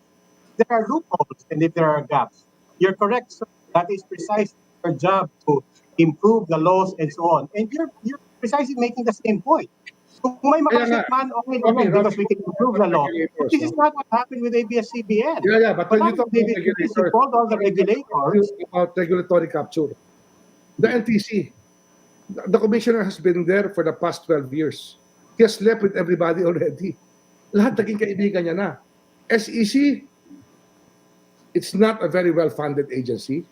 there are loopholes and if there are gaps. You're correct, sir. That is precisely your job to improve the laws and so on. And you're precisely making the same point. Kung may makasip man, okay naman because we can improve the law. But this is not what happened with ABS-CBN. Yeah, but when you talk about regulators, you called all the regulators. About regulatory capture, the NTC, the commissioner has been there for the past 12 years. He has slept with everybody already. Lahat naging kaibigan niya na. SEC, it's not a very well-funded agency,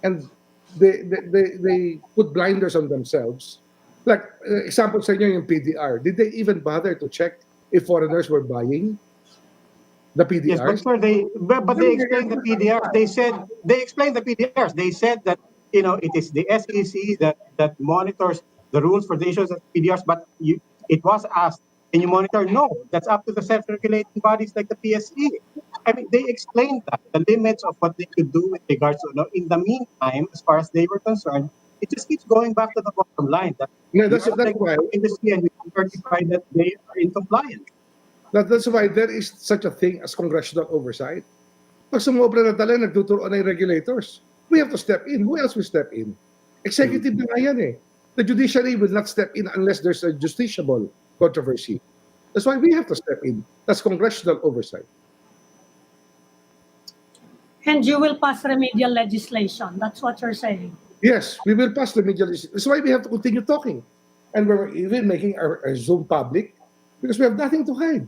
and they put blinders on themselves. Like, example sa inyo yung PDR. Did they even bother to check if foreigners were buying the PDRs? Yes, but sir, they explained the PDRs. They explained the PDRs. They said that it is the SEC that monitors the rules for the issues of PDRs. But it was asked, can you monitor? No, that's up to the self-regulating bodies like the PSE. I mean, they explained that the limits of what they could do with regards to. In the meantime, as far as they were concerned, it just keeps going back to the bottom line that that's why industry and we can certify that they are in compliance. That's why there is such a thing as congressional oversight. Pag sumobra na tala, nagtuturoan na yung regulators. We have to step in. Who else will step in? Executive na nga yan eh. The judiciary will not step in unless there's a justiciable controversy. That's why we have to step in. That's congressional oversight. And you will pass remedial legislation. That's what you're saying. Yes, we will pass the media legislation. That's why we have to continue talking. And we're even making our Zoom public because we have nothing to hide.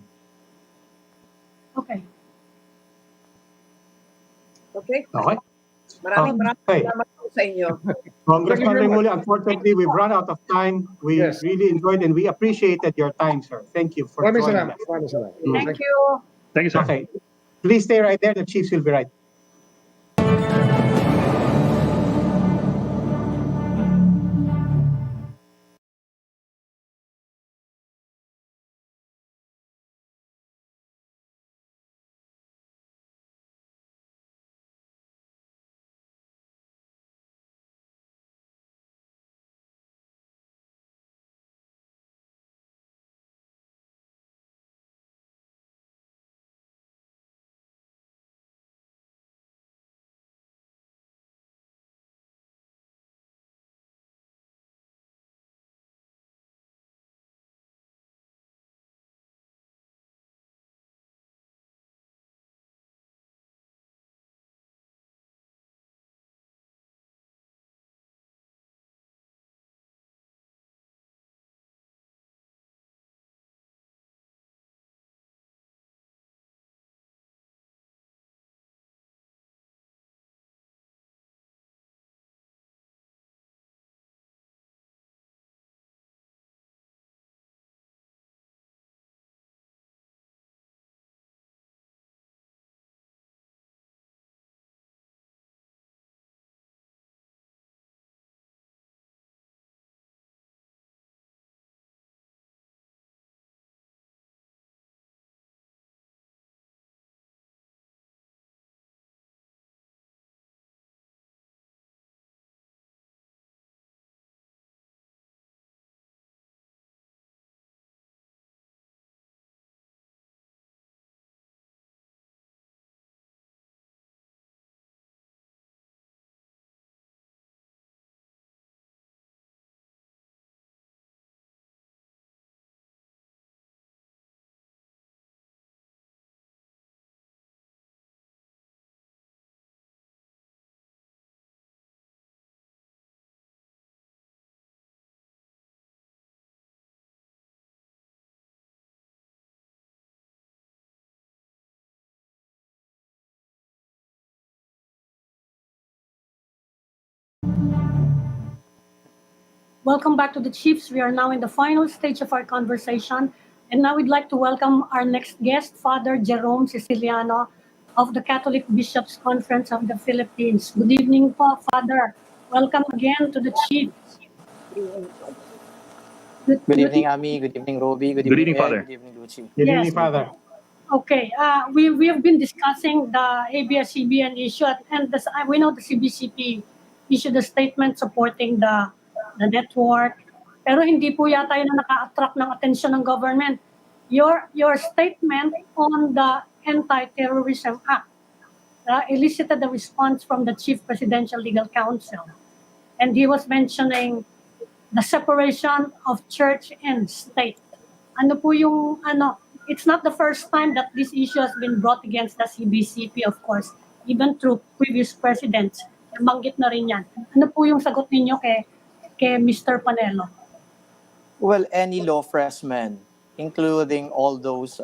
Okay. Okay? Okay. Maraming salamat po sa inyo. Congressman Remulla, unfortunately, we've run out of time. We Yes. really enjoyed and we appreciated your time, sir. Thank you for Maraming joining salamat. us. Maraming salamat. Thank you. Thank you, sir. Okay. Please stay right there. The chiefs will be right Welcome back to the Chiefs. We are now in the final stage of our conversation. And now we'd like to welcome our next guest, Father Jerome Secillano of the Catholic Bishops' Conference of the Philippines. Good evening po, Father. Welcome again to the Chiefs. Good evening, Ami. Good evening, Roby. Good Good evening, evening, Father. Ed. Good evening, Lucy. Good Yes. evening, Father. Okay, we have been discussing the ABS-CBN issue, and we know the CBCP issued a statement supporting the network, pero hindi po yata yun na naka-attract ng atensyon ng government. Your statement on the Anti-Terrorism Act elicited a response from the Chief Presidential Legal Counsel, and he was mentioning the separation of church and state. Ano po yung it's not the first time that this issue has been brought against the CBCP, of course, even through previous presidents. Nabanggit na rin yan. Ano po yung sagot ninyo kay Mr. Panelo? Well, any law freshman, including all those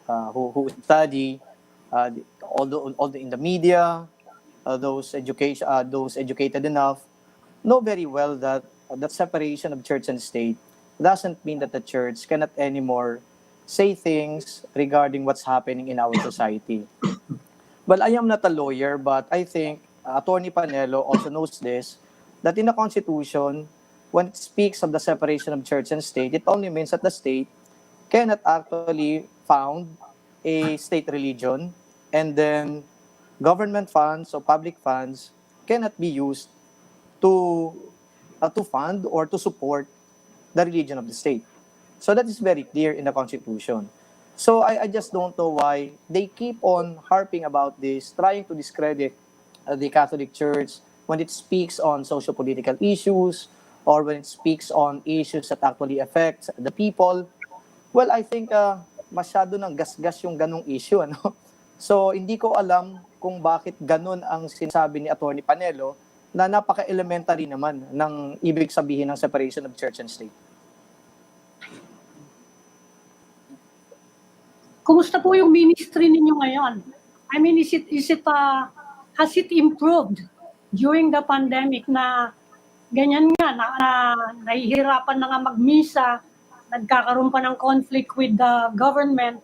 who study, all the in the media, those educated enough, know very well that that separation of church and state doesn't mean that the church cannot anymore say things regarding what's happening in our society. Well, I am not a lawyer, but I think Attorney Panelo also knows this, that in the Constitution, when it speaks of the separation of church and state, it only means that the state cannot actually found a state religion, and then government funds or public funds cannot be used to fund or to support the religion of the state. So that is very clear in the Constitution. So I just don't know why they keep on harping about this, trying to discredit the Catholic Church when it speaks on socio-political issues or when it speaks on issues that actually affect the people. Well, I think masyado ng gasgas yung ganong issue. Ano? So hindi ko alam kung bakit ganon ang sinasabi ni Attorney Panelo na napaka-elementary naman ng ibig sabihin ng separation of church and state. Kumusta po yung ministry ninyo ngayon? I mean, has it improved during the pandemic na ganyan nga, nahihirapan na nga magmisa, nagkakaroon pa ng conflict with the government,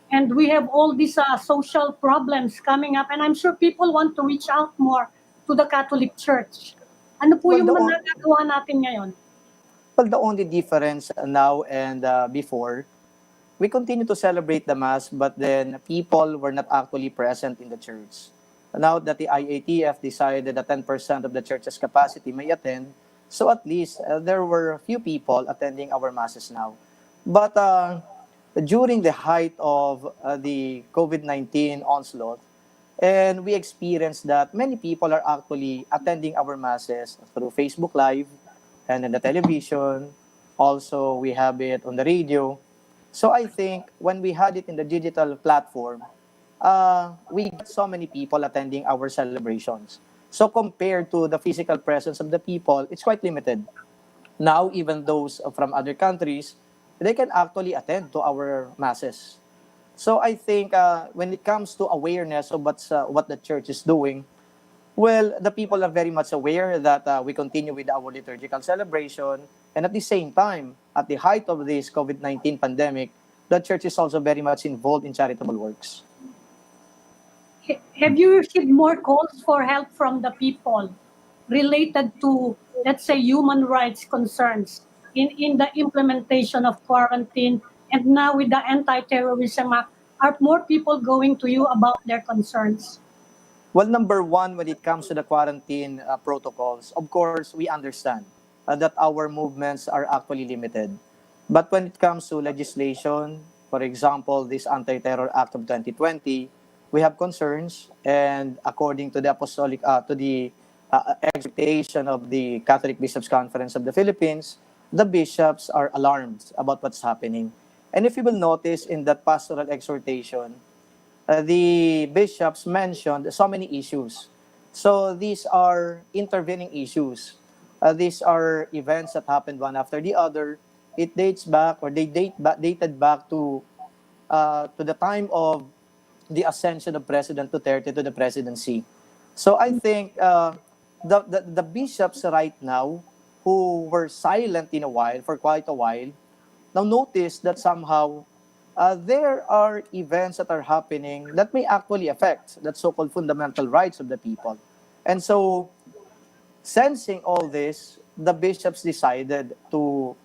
and we have all these social problems coming up, and I'm sure people want to reach out more to the Catholic Church. Ano po yung nagagawa natin ngayon? Well, the only difference now and before, we continue to celebrate the Mass, but then people were not actually present in the church. Now that the IATF decided that 10% of the church's capacity may attend, so at least there were a few people attending our Masses now. But during the height of the COVID-19 onslaught, and we experienced that many people are actually attending our Masses through Facebook Live and in the television. Also, we have it on the radio. So I think when we had it in the digital platform, we got so many people attending our celebrations. So compared to the physical presence of the people, it's quite limited. Now, even those from other countries, they can actually attend to our Masses. So I think when it comes to awareness of what the church is doing, well, the people are very much aware that we continue with our liturgical celebration, and at the same time, at the height of this COVID-19 pandemic, the church is also very much involved in charitable works. Have you received more calls for help from the people related to, let's say, human rights concerns in the implementation of quarantine, and now with the Anti-Terrorism Act, are more people going to you about their concerns? Well, number one, when it comes to the quarantine protocols, of course, we understand that our movements are actually limited. But when it comes to legislation, for example, this Anti-Terror Act of 2020, we have concerns, and according to the expectation of the Catholic Bishops' Conference of the Philippines, the bishops are alarmed about what's happening. And if you will notice in that pastoral exhortation, the bishops mentioned so many issues. So these are intervening issues. These are events that happened one after the other. It dates back, or dated back to the time of the ascension of President Duterte to the presidency. So I think the bishops right now who were silent in a while, for quite a while, now notice that somehow there are events that are happening that may actually affect that so-called fundamental rights of the people. And so, sensing all this, the bishops decided to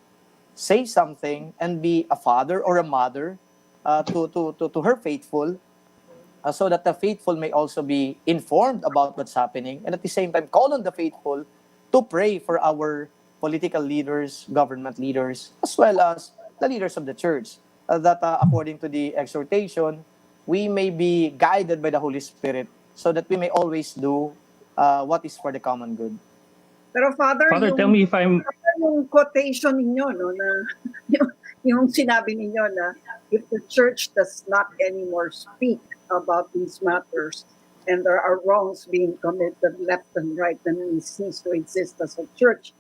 say something and be a father or a mother to her faithful, so that the faithful may also be informed about what's happening, and at the same time call on the faithful to pray for our political leaders, government leaders, as well as the leaders of the church, that according to the exhortation, we may be guided by the Holy Spirit so that we may always do what is for the common good. Pero Father, Father, tell me if I'm yung quotation ninyo, no, na yung sinabi ninyo na if the church does not anymore speak about these matters and there are wrongs being committed left and right, then we cease to exist as a church.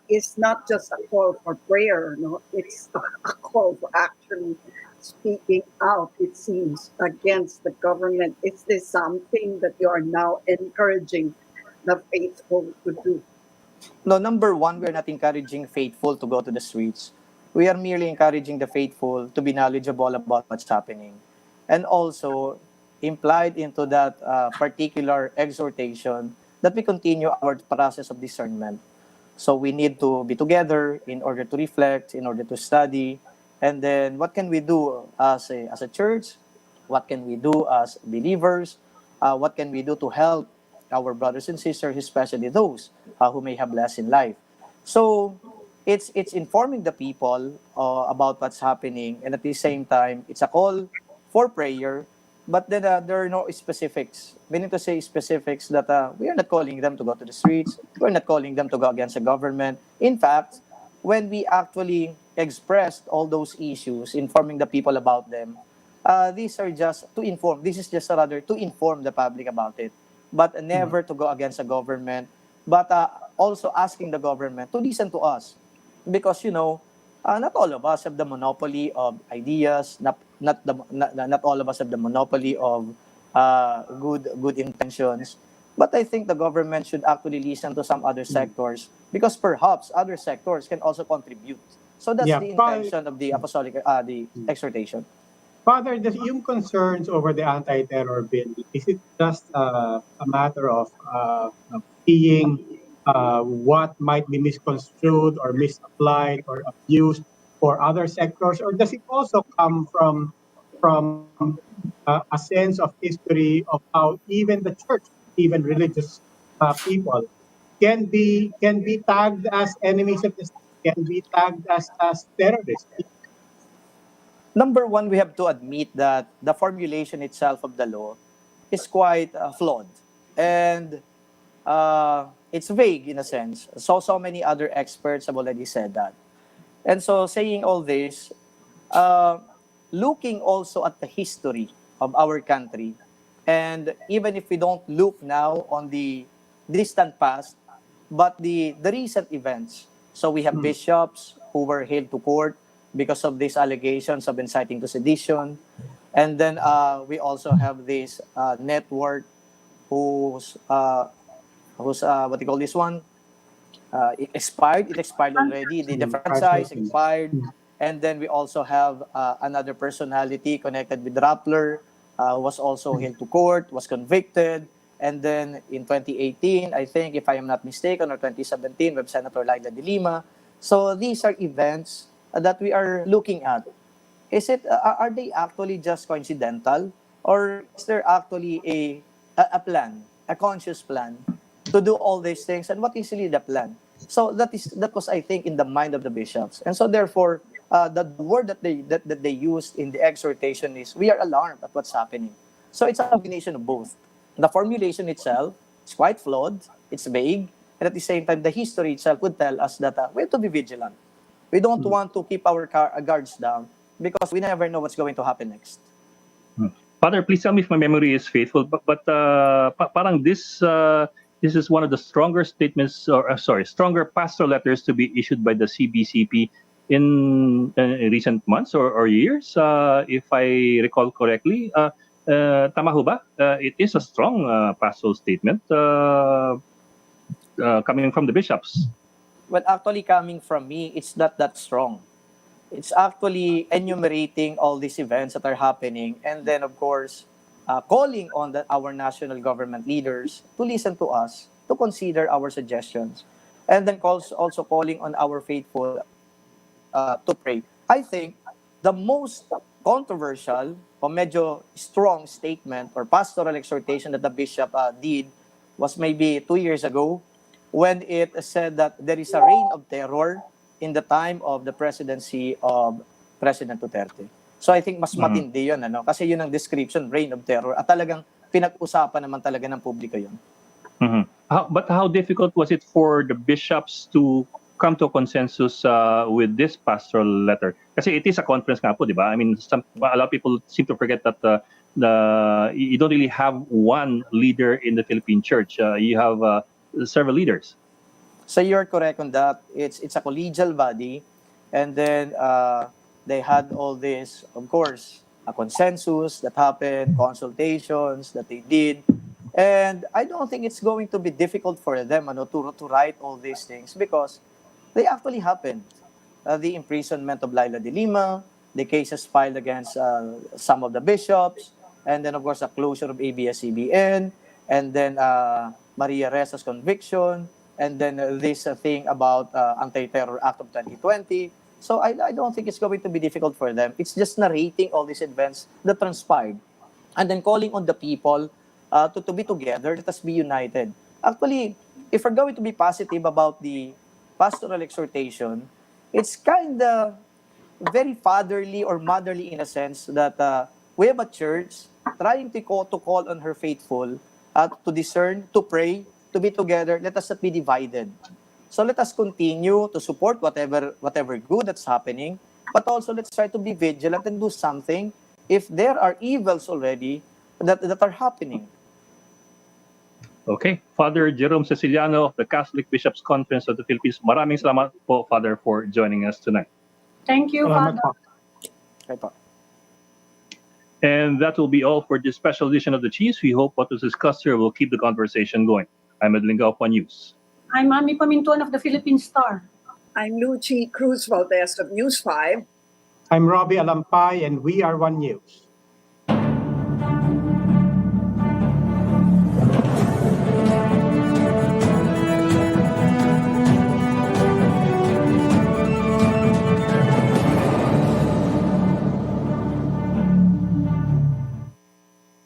It's not just a call for prayer, no, it's a call for actually speaking out, it seems, against the government. Is this something that you are now encouraging the faithful to do? No, number one, we're not encouraging faithful to go to the streets. We are merely encouraging the faithful to be knowledgeable about what's happening. And also, implied into that particular exhortation, that we continue our process of discernment. So we need to be together in order to reflect, in order to study. And then what can we do as a church? What can we do as believers? What can we do to help our brothers and sisters, especially those who may have less in life? So it's informing the people about what's happening, and at the same time, it's a call for prayer. But then there are no specifics. Meaning to say specifics that we are not calling them to go to the streets. We're not calling them to go against the government. In fact, when we actually expressed all those issues, informing the people about them, these are just to inform. This is just rather to inform the public about it, but never to go against the government. But also asking the government to listen to us, because not all of us have the monopoly of ideas. Not all of us have the monopoly of good intentions. But I think the government should actually listen to some other sectors, because perhaps other sectors can also contribute. So that's Yeah, the intention of the apostolic, the exhortation. Father, yung concerns over the anti-terror bill, is it just a matter of seeing what might be misconstrued or misapplied or abused for other sectors, or does it also come from a sense of history of how even the church, even religious people, can be tagged as enemies of the state, can be tagged as terrorists? Number one, we have to admit that the formulation itself of the law is quite flawed, and it's vague in a sense. So many other experts have already said that. And so, saying all this, uh, looking also at the history of our country, and even if we don't look now on the distant past, but the recent events. So we have bishops who were hailed to court because of these allegations of inciting to sedition. And then we also have this network whose what do you call this one? It expired. It expired already. The franchise expired. And then we also have another personality connected with Rappler, was also held to court, was convicted. And then in 2018, I think, if I am not mistaken, or 2017, with Senator Laila de Lima. So these are events that we are looking at. Is it are they actually just coincidental, or is there actually a plan, a conscious plan to do all these things? And what is really the plan? So that was, I think, in the mind of the bishops. And so therefore, the word that they used in the exhortation is, we are alarmed at what's happening. So it's a combination of both. The formulation itself is quite flawed, it's vague, and at the same time, the history itself would tell us that we have to be vigilant. We don't want to keep our guards down, because we never know what's going to happen next. Father, please tell me if my memory is faithful. But parang this is one of the stronger statements, or stronger pastoral letters to be issued by the CBCP in recent months or years, if I recall correctly. Tama ho ba? It is a strong pastoral statement coming from the bishops. Well, actually, coming from me, it's not that strong. It's actually enumerating all these events that are happening, and then, of course, calling on our national government leaders to listen to us, to consider our suggestions, and then also calling on our faithful to pray. I think the most controversial o medyo strong statement or pastoral exhortation that the bishop did was maybe 2 years ago when it said that there is a reign of terror in the time of the presidency of President Duterte. So I think mas matindi yun, ano? Kasi yun ang description, reign of terror. At talagang pinag-usapan naman talaga ng publiko yun. But how difficult was it for the bishops to come to a consensus with this pastoral letter? Kasi it is a conference nga po, di ba? I mean, a lot of people seem to forget that you don't really have one leader in the Philippine church. You have several leaders. So you're correct on that. It's a collegial body, and then they had all this, of course, a consensus that happened, consultations that they did, and I don't think it's going to be difficult for them, to write all these things because they actually happened. The imprisonment of Laila de Lima, the cases filed against some of the bishops, and then of course the closure of ABS-CBN, and then Maria Resa's conviction, and then this thing about Anti-Terror Act of 2020. So I don't think it's going to be difficult for them. It's just narrating all these events that transpired, and then calling on the people to be together, let us be united. Actually, if we're going to be positive about the pastoral exhortation, it's kind of very fatherly or motherly in a sense that we have a church trying to call on her faithful to discern, to pray, to be together. Let us not be divided. So let us continue to support whatever good that's happening, but also let's try to be vigilant and do something if there are evils already that are happening. Okay. Father Jerome Secillano of the Catholic Bishops' Conference of the Philippines. Maraming salamat po, Father, for joining us tonight. Thank you, Salamat Father. po. Okay po. And that will be all for this special edition of the Chiefs. We hope what was discussed here will keep the conversation going. I'm Edlinga of One News. I'm Mami Pamintuan of the Philippine Star. I'm Lucy Cruz Valdez of News 5. I'm Robbie Alampay, and we are One News.